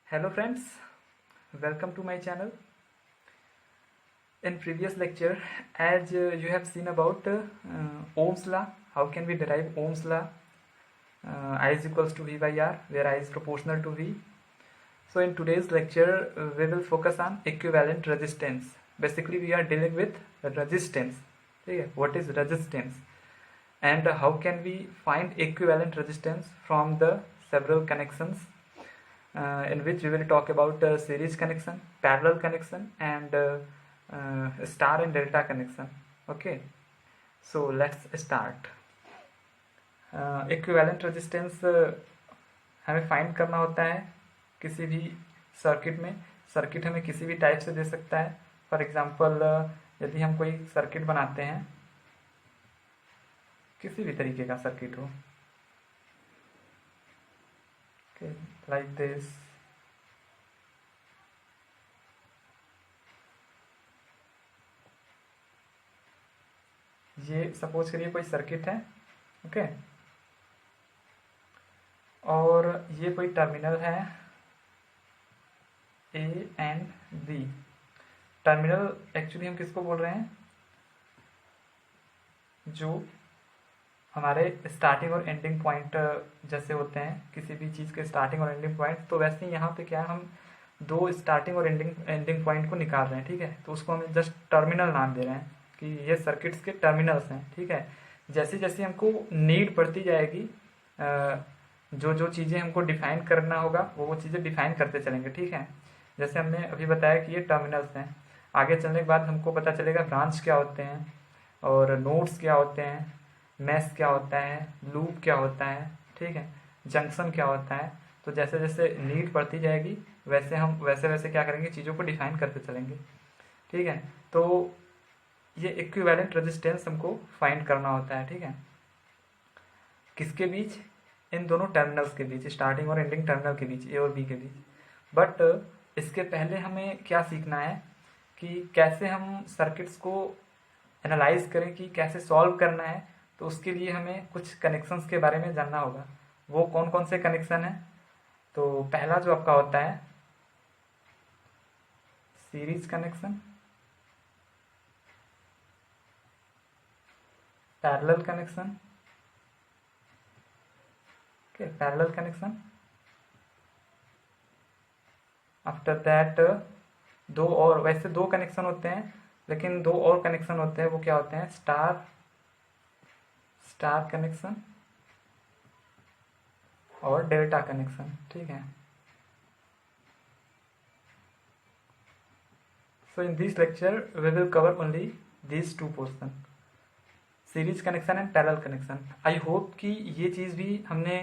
Hello friends, welcome to my channel. In previous lecture, as you have seen about Ohm's law, how can we derive Ohm's law? I is equals to V by R, where I is proportional to V. So in today's lecture, we will focus on equivalent resistance. Basically, we are dealing with resistance. Okay? What is resistance? And how can we find equivalent resistance from the several connections in which we will talk about series connection, parallel connection, and star and delta connection. Okay, so let's start. Equivalent resistance हमें find करना होता है किसी भी circuit में. Circuit हमें किसी भी टाइप से दे सकता है. फॉर एग्जांपल यदि हम कोई सर्किट बनाते हैं, किसी भी तरीके का सर्किट हो, like this, ये सपोज करिए कोई सर्किट है. ओके, और ये कोई टर्मिनल है A and B. Terminal actually हम किसको बोल रहे हैं? जो हमारे स्टार्टिंग और एंडिंग पॉइंट जैसे होते हैं किसी भी चीज़ के स्टार्टिंग और एंडिंग पॉइंट, तो वैसे ही यहाँ पे क्या है, हम दो स्टार्टिंग और एंडिंग पॉइंट को निकाल रहे हैं. ठीक है, तो उसको हम जस्ट टर्मिनल नाम दे रहे हैं कि ये सर्किट्स के टर्मिनल्स हैं. ठीक है, जैसे जैसे हमको नीड पड़ती जाएगी, जो जो चीज़ें हमको डिफाइन करना होगा वो चीज़ें डिफाइन करते चलेंगे. ठीक है, जैसे हमने अभी बताया कि ये टर्मिनल्स हैं. आगे चलने के बाद हमको पता चलेगा ब्रांच क्या होते हैं, और नोड्स क्या होते हैं, मैश क्या होता है, लूप क्या होता है. ठीक है, जंक्शन क्या होता है. तो जैसे जैसे नीड पड़ती जाएगी वैसे हम वैसे वैसे क्या करेंगे, चीज़ों को डिफाइन करते चलेंगे. ठीक है, तो ये इक्विवेलेंट रेजिस्टेंस हमको फाइंड करना होता है. ठीक है, किसके बीच? इन दोनों टर्मिनल्स के बीच, स्टार्टिंग और एंडिंग टर्मिनल के बीच, ए और बी के बीच. बट इसके पहले हमें क्या सीखना है कि कैसे हम सर्किट्स को एनालाइज करें, कि कैसे सॉल्व करना है. तो उसके लिए हमें कुछ कनेक्शंस के बारे में जानना होगा. वो कौन कौन से कनेक्शन हैं? तो पहला जो आपका होता है series connection, parallel connection. Okay, parallel connection. After that दो और, वैसे दो कनेक्शन होते हैं लेकिन दो और कनेक्शन होते हैं. वो क्या होते हैं? स्टार कनेक्शन और डेल्टा कनेक्शन. ठीक है, so in this lecture we will cover only these two portion, series connection and parallel connection. I hope कि ये चीज़ भी हमने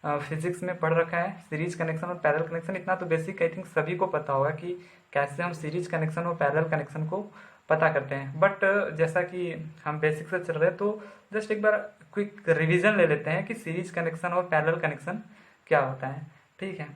फिजिक्स में पढ़ रखा है. सीरीज कनेक्शन और पैरेलल कनेक्शन इतना तो बेसिक आई थिंक सभी को पता होगा कि कैसे हम सीरीज कनेक्शन और पैरेलल कनेक्शन को पता करते हैं. बट जैसा कि हम बेसिक से चल रहे हैं, तो जस्ट एक बार क्विक रिवीजन ले लेते हैं कि सीरीज कनेक्शन और पैरेलल कनेक्शन क्या होता है. ठीक है,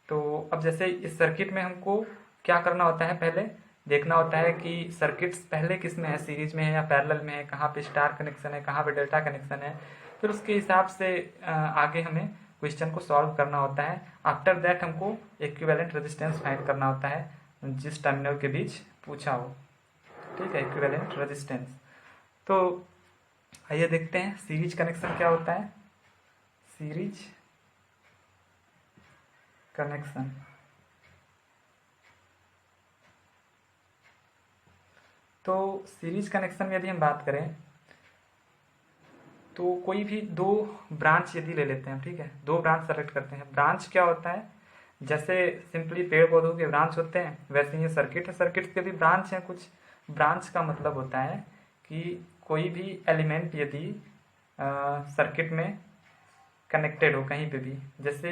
तो अब जैसे इस सर्किट में हमको क्या करना होता है, पहले देखना होता है कि सर्किट्स पहले किस में है, सीरीज में है या पैरेलल में है, कहाँ पे स्टार कनेक्शन है, कहाँ पे डेल्टा कनेक्शन है. फिर उसके हिसाब से आगे हमें क्वेश्चन को सॉल्व करना होता है. आफ्टर दैट हमको इक्विवेलेंट रेजिस्टेंस फाइंड करना होता है जिस टर्मिनल के बीच पूछा हो. ठीक है, इक्विवेलेंट रेजिस्टेंस. तो आइए देखते हैं सीरीज कनेक्शन क्या होता है. सीरीज कनेक्शन, तो सीरीज कनेक्शन में यदि हम बात करें तो कोई भी दो ब्रांच यदि ले लेते हैं. ठीक है, दो ब्रांच सेलेक्ट करते हैं. ब्रांच क्या होता है? जैसे सिंपली पेड़ पौधों के ब्रांच होते हैं, वैसे ही सर्किट है, सर्किट के भी ब्रांच हैं कुछ. ब्रांच का मतलब होता है कि कोई भी एलिमेंट यदि सर्किट में कनेक्टेड हो कहीं पे भी, जैसे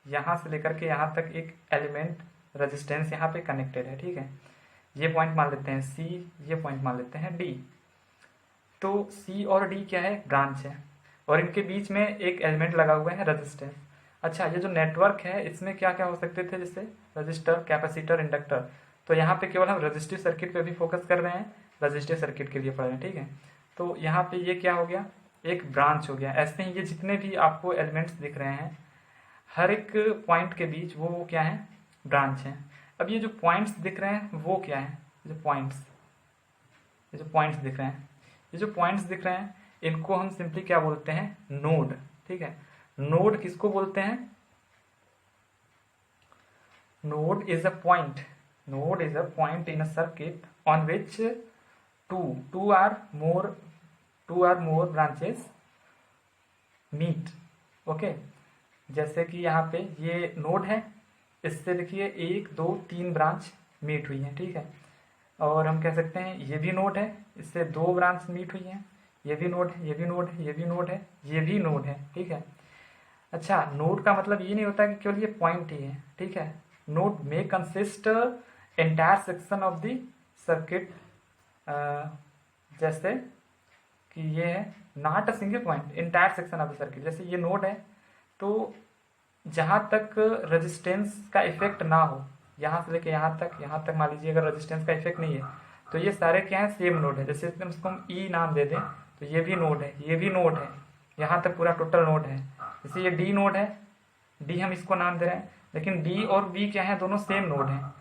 यहाँ से लेकर के यहाँ तक एक एलिमेंट रेजिस्टेंस यहाँ पे कनेक्टेड है. ठीक है, ये पॉइंट मान लेते हैं सी, ये पॉइंट मान लेते हैं डी. तो सी और डी क्या है? ब्रांच है, और इनके बीच में एक एलिमेंट लगा हुआ है रेजिस्टेंस. अच्छा, ये जो नेटवर्क है इसमें क्या क्या हो सकते थे, जैसे रजिस्टर, कैपेसिटर, इंडक्टर. तो यहाँ पे केवल हम रजिस्टिव सर्किट पे भी फोकस कर रहे हैं, रजिस्टिव सर्किट के लिए पढ़ रहे हैं. ठीक है, तो यहाँ पे ये क्या हो गया? एक ब्रांच हो गया. ऐसे ही ये जितने भी आपको एलिमेंट्स दिख रहे हैं, हर एक पॉइंट के बीच वो क्या है, ब्रांच है। अब ये जो पॉइंट्स दिख रहे हैं वो क्या है, जो पॉइंट्स दिख रहे हैं, ये जो पॉइंट्स दिख रहे हैं इनको हम सिंपली क्या बोलते हैं, नोड। ठीक है, नोड किसको बोलते हैं, node is a point in a circuit on which two or more branches meet। Okay, जैसे कि यहाँ पे ये नोड है, इससे देखिए 1 2 3 ब्रांच मीट हुई है। ठीक है, और हम कह सकते हैं ये भी नोड है, इससे 2 ब्रांच मीट हुई हैं, ये भी नोड है, ये भी नोड है, ये भी नोड है, ये भी नोड है। ठीक है, अच्छा नोड का मतलब ये नहीं होता कि केवल ये पॉइंट ही है। ठीक है, नोड में consist entire section of the circuit, जैसे कि ये है not a single point, entire section of the circuit. जैसे ये नोड है तो जहाँ तक रेजिस्टेंस का इफेक्ट ना हो, यहाँ से लेके यहाँ तक मान लीजिए अगर रेजिस्टेंस का इफेक्ट नहीं है तो ये सारे क्या है, सेम नोड है। जैसे इसको हम ई नाम दे दें तो ये भी नोड है, ये भी नोड है, यहाँ तक पूरा टोटल नोड है। जैसे ये डी नोड है, डी हम इसको नाम दे रहे हैं, लेकिन डी और बी क्या है, दोनों सेम नोड हैं।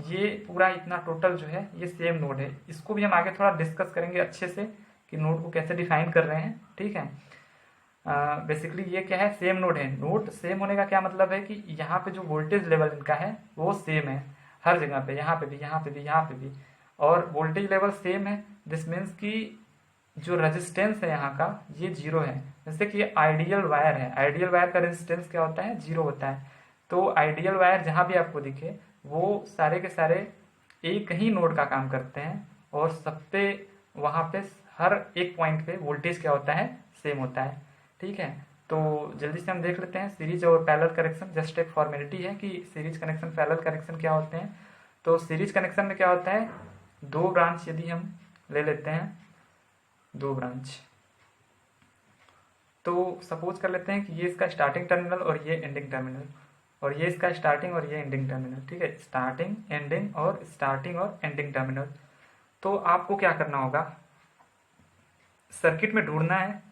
ये पूरा इतना टोटल जो है ये सेम नोड है। इसको भी हम आगे थोड़ा डिस्कस करेंगे अच्छे से कि नोड को कैसे डिफाइन कर रहे हैं। ठीक है, बेसिकली ये क्या है, सेम नोड है। नोड सेम होने का क्या मतलब है कि यहाँ पे जो वोल्टेज लेवल इनका है वो सेम है हर जगह पे, यहाँ पे भी, यहाँ पे भी, यहाँ पे भी, और वोल्टेज लेवल सेम है। दिस मीन्स कि जो रेजिस्टेंस है यहाँ का ये 0 है। जैसे कि आइडियल वायर है, आइडियल वायर का रेजिस्टेंस क्या होता है, 0 होता है। तो आइडियल वायर जहाँ भी आपको दिखे वो सारे के सारे एक ही नोड का काम करते हैं, और सब पे वहाँ पे हर एक पॉइंट पे वोल्टेज क्या होता है, सेम होता है। ठीक है, तो जल्दी से हम देख लेते हैं सीरीज और पैरेलल कनेक्शन। जस्ट एक फॉर्मेलिटी है कि सीरीज कनेक्शन पैरेलल कनेक्शन क्या होते हैं। तो सीरीज कनेक्शन में क्या होता है, 2 ब्रांच यदि हम ले लेते हैं, 2 ब्रांच, तो सपोज कर लेते हैं कि ये इसका स्टार्टिंग टर्मिनल और ये एंडिंग टर्मिनल, और ये इसका स्टार्टिंग और ये एंडिंग टर्मिनल। ठीक है, स्टार्टिंग एंडिंग और एंडिंग टर्मिनल। तो आपको क्या करना होगा, सर्किट में ढूंढना है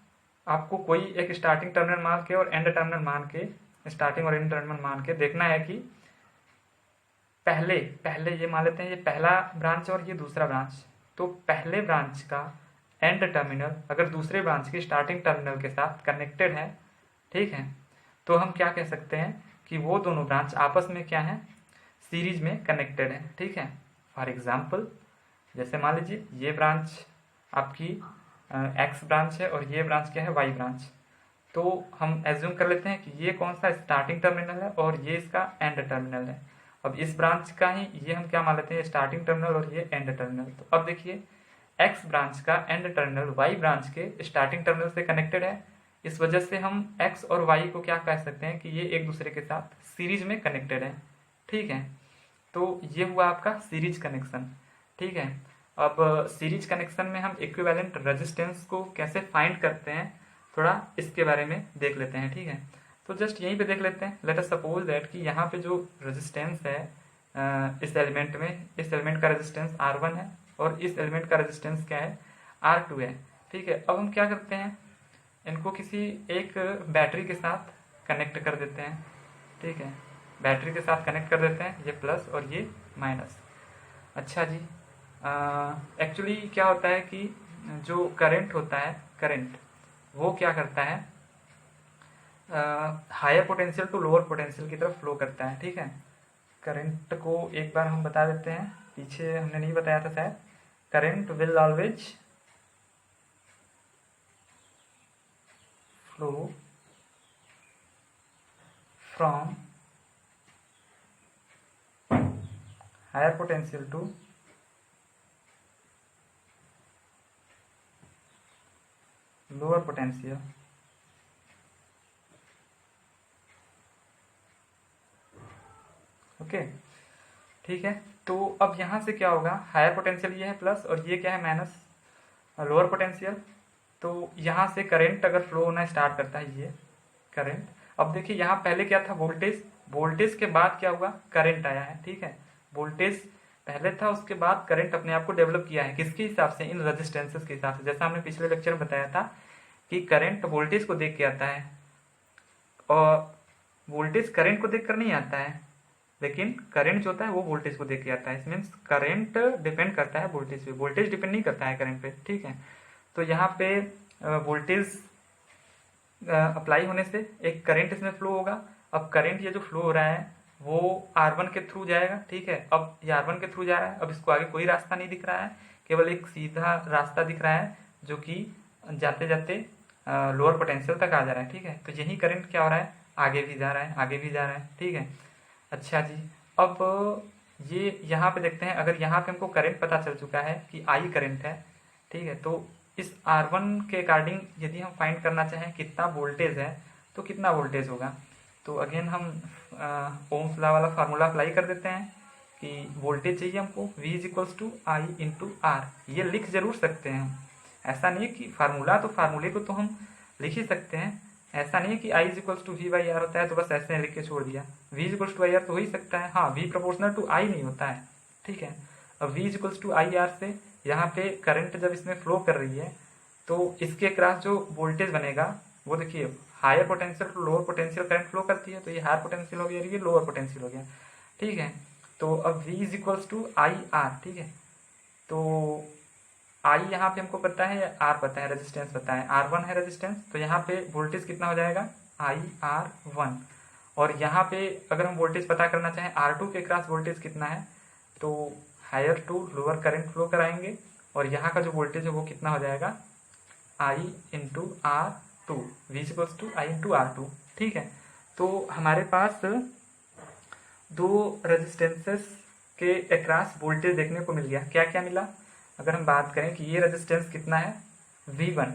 आपको कोई एक स्टार्टिंग टर्मिनल मान के और एंड टर्मिनल मान के, स्टार्टिंग और एंड टर्मिनल मान के देखना है कि पहले ये मान लेते हैं ये पहला ब्रांच और ये दूसरा ब्रांच, तो पहले ब्रांच का एंड टर्मिनल अगर दूसरे ब्रांच के स्टार्टिंग टर्मिनल के साथ कनेक्टेड है, ठीक है, तो हम क्या कह सकते हैं कि वो दोनों ब्रांच आपस में क्या है, सीरीज में कनेक्टेड है। ठीक है, फॉर एग्जाम्पल जैसे मान लीजिए ये ब्रांच आपकी एक्स ब्रांच है और ये ब्रांच क्या है, वाई ब्रांच। तो हम एज्यूम कर लेते हैं कि ये कौन सा स्टार्टिंग टर्मिनल है और ये इसका एंड टर्मिनल है। अब इस ब्रांच का ही ये हम क्या मान लेते हैं, स्टार्टिंग टर्मिनल और ये एंड टर्मिनल। तो अब देखिए एक्स ब्रांच का एंड टर्मिनल वाई ब्रांच के स्टार्टिंग टर्मिनल से कनेक्टेड है, इस वजह से हम एक्स और वाई को क्या कह सकते हैं कि ये एक दूसरे के साथ सीरीज में कनेक्टेड है। ठीक है, तो ये हुआ आपका सीरीज कनेक्शन। ठीक है, अब सीरीज कनेक्शन में हम इक्विवेलेंट रेजिस्टेंस को कैसे फाइंड करते हैं, थोड़ा इसके बारे में देख लेते हैं। ठीक है, तो जस्ट यहीं पे देख लेते हैं। लेट अस सपोज दैट कि यहाँ पे जो रेजिस्टेंस है इस एलिमेंट में, इस एलिमेंट का रेजिस्टेंस R1 है और इस एलिमेंट का रेजिस्टेंस क्या है, R2 है। ठीक है, अब हम क्या करते हैं, इनको किसी एक बैटरी के साथ कनेक्ट कर देते हैं। ठीक है, बैटरी के साथ कनेक्ट कर देते हैं, ये प्लस और ये माइनस। अच्छा जी, एक्चुअली क्या होता है कि जो करंट होता है, करंट वो क्या करता है, higher potential to lower potential की तरफ फ्लो करता है। ठीक है, करंट को एक बार हम बता देते हैं, पीछे हमने नहीं बताया था शायद। Current will always flow from higher potential to lower potential. Okay, ठीक है, तो अब यहाँ से क्या होगा, हायर पोटेंशियल ये है प्लस और ये क्या है माइनस, लोअर पोटेंशियल। तो यहाँ से करंट अगर फ्लो होना स्टार्ट करता है, ये करंट, अब देखिए यहाँ पहले क्या था, वोल्टेज, वोल्टेज के बाद क्या हुआ, करंट आया है। ठीक है, वोल्टेज पहले था, उसके बाद करंट अपने आप को डेवलप किया है, किसके हिसाब से, इन रेजिस्टेंसेस के हिसाब से। जैसा हमने पिछले लेक्चर में बताया था कि करंट वोल्टेज को देख के आता है, और वोल्टेज करंट को देखकर नहीं आता है, लेकिन करंट जो होता है वो वोल्टेज को देख के आता है। इस मीन्स करंट डिपेंड करता है वोल्टेज पे, वोल्टेज डिपेंड नहीं करता है करंट पे, ठीक है। तो यहाँ पे वोल्टेज अप्लाई होने से एक करंट इसमें फ्लो होगा। अब करंट ये जो फ्लो हो रहा है वो R1 के थ्रू जाएगा, ठीक है। अब ये R1 के थ्रू जा रहा है, अब इसको आगे कोई रास्ता नहीं दिख रहा है, केवल एक सीधा रास्ता दिख रहा है जो कि जाते जाते लोअर पोटेंशियल तक आ जा रहा है, ठीक है। तो यही करंट क्या हो रहा है, आगे भी जा रहा है, आगे भी जा रहा है, ठीक है। अच्छा जी, अब ये यहाँ पे देखते हैं, अगर यहाँ पे हमको करंट पता चल चुका है कि I करंट है, ठीक है। तो इस R1 के अकॉर्डिंग यदि हम फाइंड करना चाहें कितना वोल्टेज है तो कितना वोल्टेज होगा, तो अगेन हम ओम्स लॉ वाला फार्मूला अप्लाई कर देते हैं कि वोल्टेज चाहिए हमको V is equals to I into R. ये लिख जरूर सकते हैं हम, ऐसा नहीं है कि फार्मूला, तो फार्मूले को तो हम लिख ही सकते हैं, ऐसा नहीं है कि I is equals to V by R होता है तो बस ऐसे लिख के छोड़ दिया। V is equals to I R तो हो ही सकता है, हाँ V प्रोपोर्शनल टू आई नहीं होता है, ठीक है। अब V is equals to I R से यहाँ पे करंट जब इसमें फ्लो कर रही है तो इसके क्रॉस जो वोल्टेज बनेगा वो देखिए, higher potential to lower potential current flow करती है, तो ये हायर पोटेंशियल हो गया, ये लोअर पोटेंशियल हो गया, ठीक है। तो अब V is equals to I R, ठीक है। तो आई यहाँ पे हमको पता है, आर पता है, रेजिस्टेंस पता है, R1 है रेजिस्टेंस, तो यहाँ पे वोल्टेज कितना हो जाएगा IR1। और यहाँ पे अगर हम वोल्टेज पता करना चाहें R2 के क्रॉस वोल्टेज कितना है, तो higher to lower current flow कराएंगे और यहाँ का जो वोल्टेज है वो कितना हो जाएगा I into R2, V equals to I into R2, ठीक है। तो हमारे पास दो रेजिस्टेंसेस के अक्रॉस वोल्टेज देखने को मिल गया। क्या क्या मिला, अगर हम बात करें कि ये रेजिस्टेंस कितना है V1,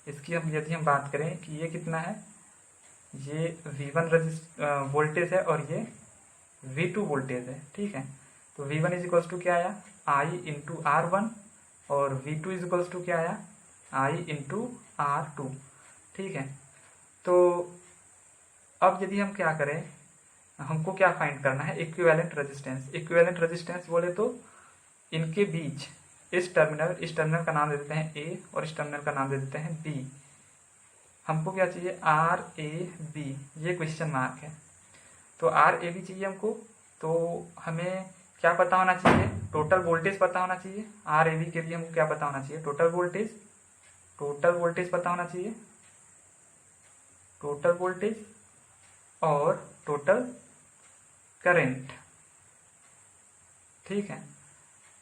इसकी हम यदि हम बात करें कि ये कितना है, ये V1 वोल्टेज है और ये V2 वोल्टेज है, ठीक है। तो V1 इज इक्वल्स टू क्या आया I इंटू R1 और V2 इज इक्वल्स टू क्या आया I इंटू R2, ठीक है। तो अब यदि हम क्या करें, हमको क्या फाइंड करना है, इक्विवेलेंट रेजिस्टेंस। इक्विवेलेंट रेजिस्टेंस बोले तो इनके बीच इस टर्मिनल का नाम दे देते हैं A और इस टर्मिनल का नाम दे देते हैं B। हमको क्या चाहिए RAB, ये क्वेश्चन मार्क है। तो RAB चाहिए हमको, तो हमें क्या पता होना चाहिए, टोटल वोल्टेज पता होना चाहिए। RAB के लिए हमको क्या पता होना चाहिए, टोटल वोल्टेज पता होना चाहिए, टोटल वोल्टेज और टोटल करंट, ठीक है।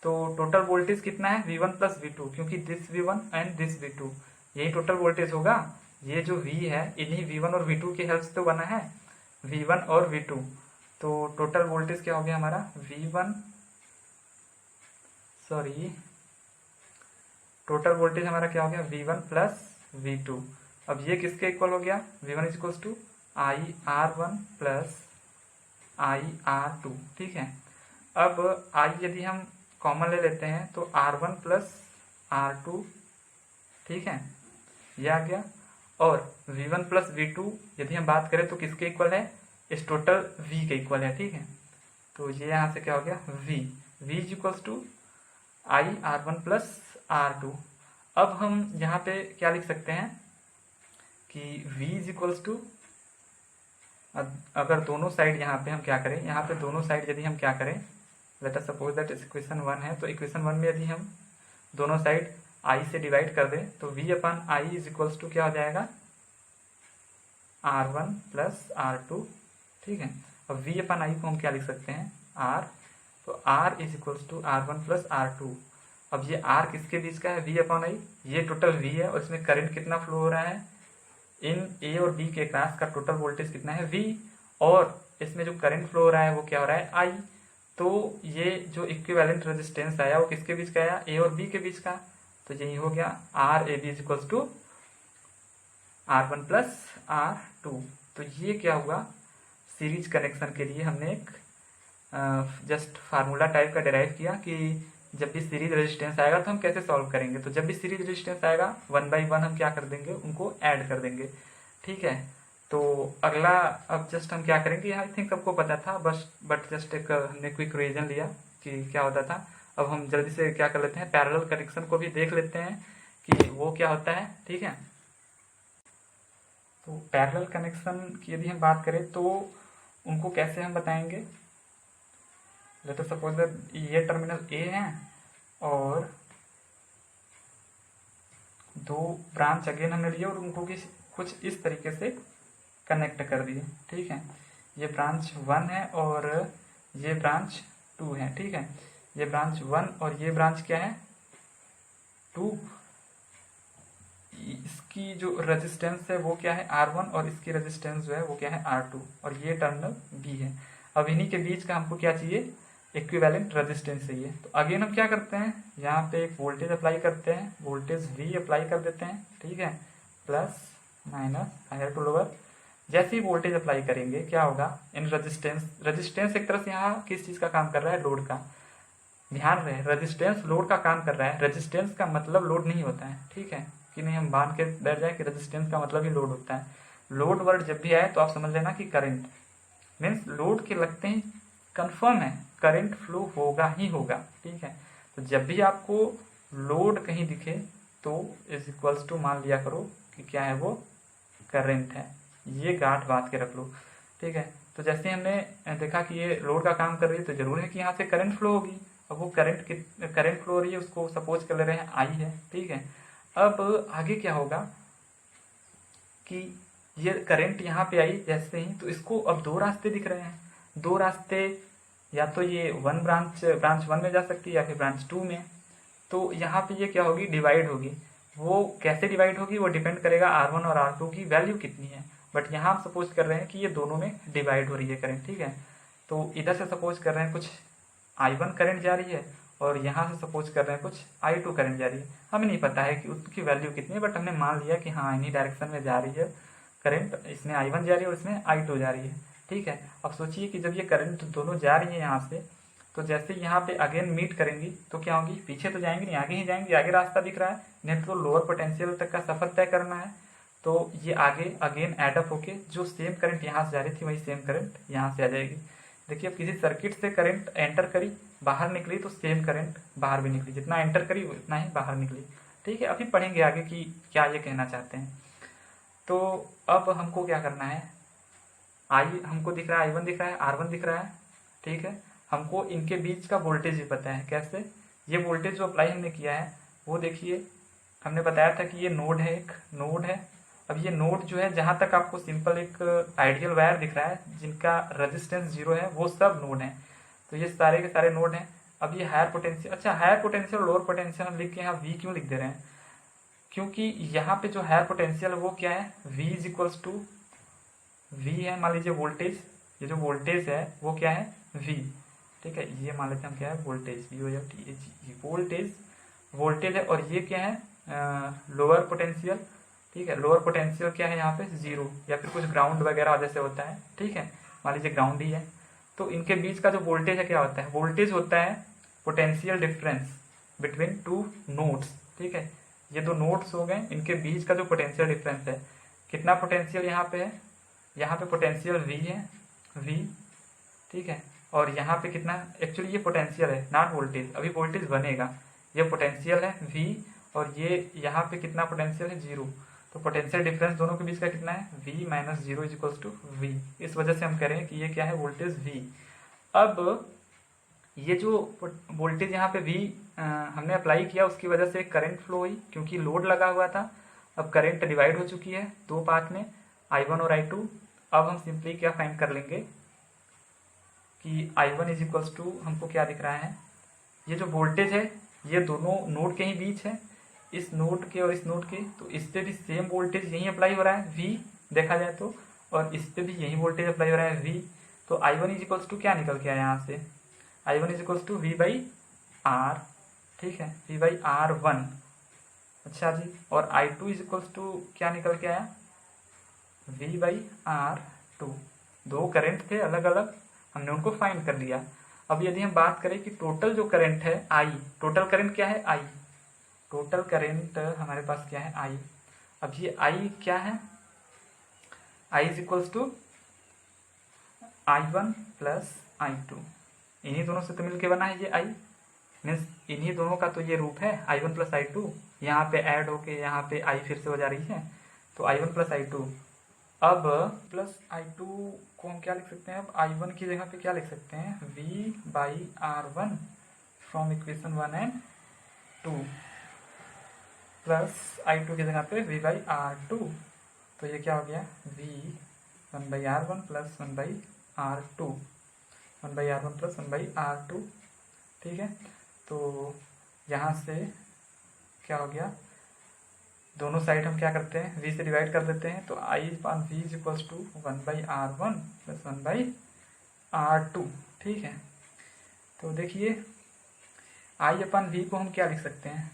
तो टोटल वोल्टेज कितना है V1 प्लस V2, क्योंकि this V1 and this V2 यही टोटल वोल्टेज होगा। ये जो V है इन्हीं V1 और V2 के हेल्प से तो बना है, V1 और V2। तो टोटल वोल्टेज क्या हो गया हमारा टोटल वोल्टेज हमारा क्या हो गया V1 प्लस V2। अब ये किसके इक्वल हो गया, V1 is equals to IR1 plus IR2, ठीक है। अब I यदि हम कॉमन ले लेते हैं तो R1 प्लस R2, ठीक है, ये आ गया। और V1 प्लस V2 यदि हम बात करें तो किसके इक्वल है, इस टोटल V के इक्वल है, ठीक है। तो ये यहाँ से क्या हो गया V is equals to IR1 plus R2। अब हम यहाँ पे क्या लिख सकते हैं कि V इज इक्वल्स टू, अगर दोनों साइड यहाँ पे हम क्या करें, यहाँ पे दोनों साइड यदि हम क्या करें, let us suppose that equation 1 है, तो इक्वेशन 1 में यदि हम दोनों साइड I से डिवाइड कर दें तो V अपन I इज इक्वल्स टू क्या हो जाएगा R1 प्लस R2, ठीक है। अब V अपन I को हम क्या लिख सकते हैं R, तो R is equals to R1 plus R2। अब ये R किसके बीच का है, V अपन I, ये टोटल V है और इसमें करंट कितना फ्लो हो रहा है, इन A और B के क्रॉस का टोटल वोल्टेज कितना है V, और इसमें जो करंट फ्लो हो रहा है वो क्या हो रहा है I। तो ये जो इक्विवेलेंट रेजिस्टेंस आया वो किसके बीच का आया, A और B के बीच का, तो यही हो गया RAB is equals to R1 plus R2। तो ये क्या हुआ, सीरीज कनेक्शन के लिए हमने एक जस्ट फार्मूला टाइप का डिराइव किया कि जब भी सीरीज रेजिस्टेंस आएगा तो हम कैसे सॉल्व करेंगे। तो जब भी सीरीज रेजिस्टेंस आएगा 1 बाई 1 हम क्या कर देंगे, उनको ऐड कर देंगे, ठीक है। तो अगला अब जस्ट हम क्या करेंगे, आई थिंक सबको पता था, बट जस्ट एक हमने क्विक रिवीजन लिया कि क्या होता था। अब हम जल्दी से क्या कर लेते हैं, पैरेलल कनेक्शन को भी देख लेते हैं कि वो क्या होता है, ठीक है। तो पैरेलल कनेक्शन की यदि हम बात करें तो उनको कैसे हम बताएंगे। लेट अस सपोज दैट ये टर्मिनल ए है और दो ब्रांच अगेन हमने लिए और उनको कुछ इस तरीके से कनेक्ट कर दिए, ठीक है। ये ब्रांच 1 है और ये ब्रांच 2 है, ठीक है। ये ब्रांच 1 और ये ब्रांच क्या है 2। इसकी जो रेजिस्टेंस है वो क्या है R1 और इसकी रेजिस्टेंस जो है वो क्या है R2 और ये टर्मिनल B है। अब इन्हीं के बीच का हमको क्या चाहिए, इक्विवेलेंट रेजिस्टेंस चाहिए। तो अगेन हम क्या करते हैं, यहाँ पे एक वोल्टेज अप्लाई करते हैं, वोल्टेज V अप्लाई कर देते हैं, ठीक है, plus minus higher to lower. जैसे ही वोल्टेज अप्लाई करेंगे क्या होगा, इन रेजिस्टेंस एक तरह से यहाँ किस चीज़ का काम कर रहा है, लोड का। ध्यान रहे रेजिस्टेंस लोड का काम कर रहा है, रेजिस्टेंस का मतलब लोड नहीं होता है, ठीक है, कि नहीं हम मान के बैठ जाए कि रेजिस्टेंस का मतलब ही लोड होता है। लोड वर्ड जब भी आए तो आप समझ लेना कि करंट मीन्स लोड के लगते ही कंफर्म है करंट फ्लो होगा ही होगा, ठीक है। तो जब भी आपको लोड कहीं दिखे तो इज इक्वल्स टू मान लिया करो कि क्या है वो करंट है, ये गांठ बांध के रख लो, ठीक है। तो जैसे हमने देखा कि ये लोड का काम कर रही है तो जरूर है कि यहाँ से करंट फ्लो होगी। अब वो करंट फ्लो हो रही है उसको सपोज कर ले रहे हैं आई है, ठीक है। अब आगे क्या होगा कि ये करंट यहाँ पे आई जैसे ही, तो इसको अब दो रास्ते दिख रहे हैं, दो रास्ते, या तो ये ब्रांच 1 में जा सकती है या फिर ब्रांच 2 में। तो यहाँ पे ये क्या होगी, डिवाइड होगी। वो कैसे डिवाइड होगी वो डिपेंड करेगा R1 और R2 की वैल्यू कितनी है। बट यहाँ हम सपोज कर रहे हैं कि ये दोनों में डिवाइड हो रही है करंट, ठीक है। तो इधर से सपोज कर रहे हैं कुछ I1 करंट जा रही है और यहाँ से सपोज कर रहे हैं कुछ I2 करंट जा रही है। हमें नहीं पता है कि उसकी वैल्यू कितनी है, बट हमने मान लिया कि हाँ इन्हीं डायरेक्शन में जा रही है करंट, इसमें I1 जा रही है और इसमें I2 जा रही है, ठीक है। अब सोचिए कि जब ये करंट दोनों जा रही है यहाँ से, तो जैसे यहाँ पे अगेन मीट करेंगी तो क्या होगी, पीछे तो जाएंगी नहीं, आगे ही जाएंगी, आगे रास्ता दिख रहा है, नहीं तो लोअर पोटेंशियल तक का सफर तय करना है। तो ये आगे अगेन एडअप होके जो सेम करंट यहाँ से जा रही थी वही सेम करंट यहाँ से आ जाएगी। देखिए अब किसी सर्किट से करंट एंटर करी, बाहर निकली, तो सेम करंट बाहर भी निकली, जितना एंटर करी उतना ही बाहर निकली, ठीक है। अभी पढ़ेंगे आगे कि क्या ये कहना चाहते हैं। तो अब हमको क्या करना है, हमको दिख रहा है I1 दिख रहा है, R1 दिख रहा है, ठीक है। हमको इनके बीच का वोल्टेज भी पता है, कैसे, ये वोल्टेज जो अप्लाई हमने किया है वो देखिए हमने बताया था कि ये नोड है, एक नोड है। अब ये नोड जो है जहाँ तक आपको सिंपल एक आइडियल वायर दिख रहा है जिनका रेजिस्टेंस 0 है वो सब नोड है। तो ये सारे के सारे नोड हैं। अब ये हायर पोटेंशियल, अच्छा हायर पोटेंशियल लोअर पोटेंशियल हम लिख के यहाँ V क्यों लिख दे रहे हैं, क्योंकि यहाँ पे जो हायर पोटेंशियल वो क्या है, V is equals to V है, मान लीजिए वोल्टेज, ये जो वोल्टेज है वो क्या है V, ठीक है। ये मान लेते हैं हम क्या है वोल्टेज, वोल्टेज है, और ये क्या है लोअर पोटेंशियल, ठीक है। लोअर पोटेंशियल क्या है यहाँ पे 0 या फिर कुछ ग्राउंड वगैरह जैसे होता है, ठीक है, मान लीजिए ग्राउंड ही है। तो इनके बीच का जो वोल्टेज है क्या होता है, वोल्टेज होता है potential difference between two nodes, ठीक है। ये दो नोड्स हो गए, इनके बीच का जो पोटेंशियल डिफरेंस है, कितना पोटेंशियल यहाँ पे है, यहाँ पे पोटेंशियल V है, V, ठीक है। और यहाँ पे कितना, एक्चुअली ये पोटेंशियल है नॉट वोल्टेज, अभी वोल्टेज बनेगा, ये पोटेंशियल है V और ये यहाँ पे कितना पोटेंशियल है 0। तो पोटेंशियल डिफरेंस दोनों के बीच का कितना है V minus 0 is equals to V। इस वजह से हम कह रहे हैं कि ये क्या है वोल्टेज V। अब ये जो वोल्टेज यहाँ पे V हमने अप्लाई किया उसकी वजह से करंट फ्लो हुई क्योंकि लोड लगा हुआ था। अब करंट डिवाइड हो चुकी है दो पार्ट में, I1 और I2। अब हम सिंपली क्या फाइंड कर लेंगे कि I1 इज इक्वल्स टू, हमको क्या दिख रहा है, ये जो वोल्टेज है ये दोनों नोड के ही बीच है, इस नोड के और इस नोड के, तो इस पे भी सेम वोल्टेज यहीं अप्लाई हो रहा है V देखा जाए तो, और इस पे भी यही वोल्टेज अप्लाई हो रहा है V। तो I1 इज इक्वल्स टू क्या निकल के आया यहाँ से, I1 is equals to V by R, ठीक है, V बाई R1। अच्छा जी, और I2 इज इक्वल्स टू क्या निकल के आया, V बाई R2। दो करंट थे अलग अलग, हमने उनको फाइंड कर लिया। अब यदि हम बात करें कि टोटल जो करंट है I, टोटल करंट क्या है I, टोटल करंट हमारे पास क्या है I। अब ये I क्या है, I is equals to I1 plus I2, इन्हीं दोनों से तो मिलके बना है ये I, मीन्स इन्हीं दोनों का तो ये रूप है I1 प्लस I2, यहाँ पे ऐड होके यहाँ पे I फिर से हो जा रही है, तो I1 प्लस I2 अब प्लस I2 को हम क्या लिख सकते हैं, अब I1 की जगह पे क्या लिख सकते हैं, V/R1 from equation 1 and 2 plus I2 की जगह पे V/R2। तो ये क्या हो गया, V1/R1 plus 1/R2, 1/R1 plus 1/R2। ठीक है, तो यहाँ से क्या हो गया, दोनों साइड हम क्या करते हैं, v से डिवाइड कर देते हैं, तो I/V is equals to 1/R1 plus 1/R2। ठीक है, तो देखिए I/V को हम क्या लिख सकते हैं,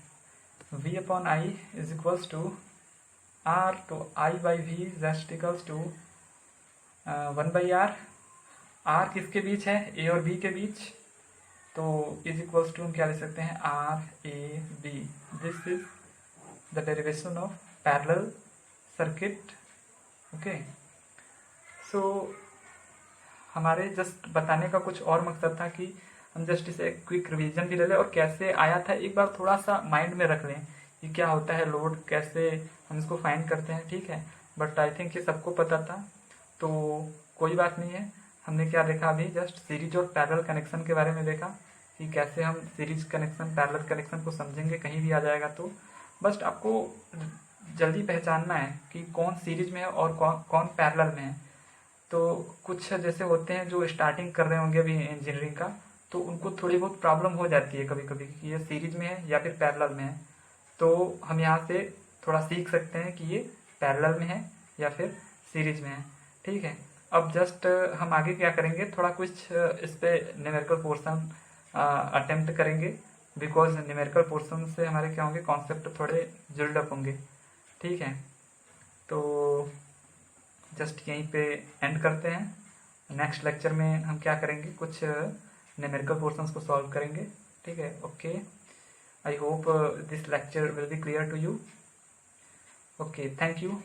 V/I is equals to R, तो I/V just equals to 1/R। R किसके बीच है, A और B के बीच, तो इज इक्वल्स टू हम क्या लिख सकते हैं, RAB। This is the derivation of parallel circuit. Okay, so हमारे जस्ट बताने का कुछ और मकसद था कि हम जस्ट इसे क्विक रिवीजन भी ले लें और कैसे आया था एक बार थोड़ा सा माइंड में रख लें कि क्या होता है लोड, कैसे हम इसको फाइंड करते हैं। ठीक है, बट आई थिंक ये सबको पता था, तो कोई बात नहीं है। हमने क्या देखा अभी, जस्ट सीरीज और पैरेलल कनेक्शन के बारे में देखा कि कैसे हम सीरीज कनेक्शन पैरेलल कनेक्शन को समझेंगे, कहीं भी आ जाएगा। तो बस आपको जल्दी पहचानना है कि कौन सीरीज में है और कौन कौन पैरेलल में है। तो कुछ जैसे होते हैं जो स्टार्टिंग कर रहे होंगे अभी इंजीनियरिंग का, तो उनको थोड़ी बहुत प्रॉब्लम हो जाती है कभी कभी कि ये सीरीज में है या फिर पैरेलल में है। तो हम यहाँ से थोड़ा सीख सकते हैं कि ये पैरेलल में है या फिर सीरीज में है। ठीक है, अब जस्ट हम आगे क्या करेंगे, थोड़ा कुछ इस पे न्यूमेरिकल पोर्शन अटेम्प्ट करेंगे, बिकॉज न्यूमेरिकल पोर्शन से हमारे क्या होंगे, कॉन्सेप्ट थोड़े जुल्ड अप होंगे। ठीक है, तो जस्ट यहीं पे एंड करते हैं। नेक्स्ट लेक्चर में हम क्या करेंगे, कुछ न्यूमेरिकल पोर्शंस को सॉल्व करेंगे। ठीक है, okay, I hope this lecture will be clear to you. Okay, thank you.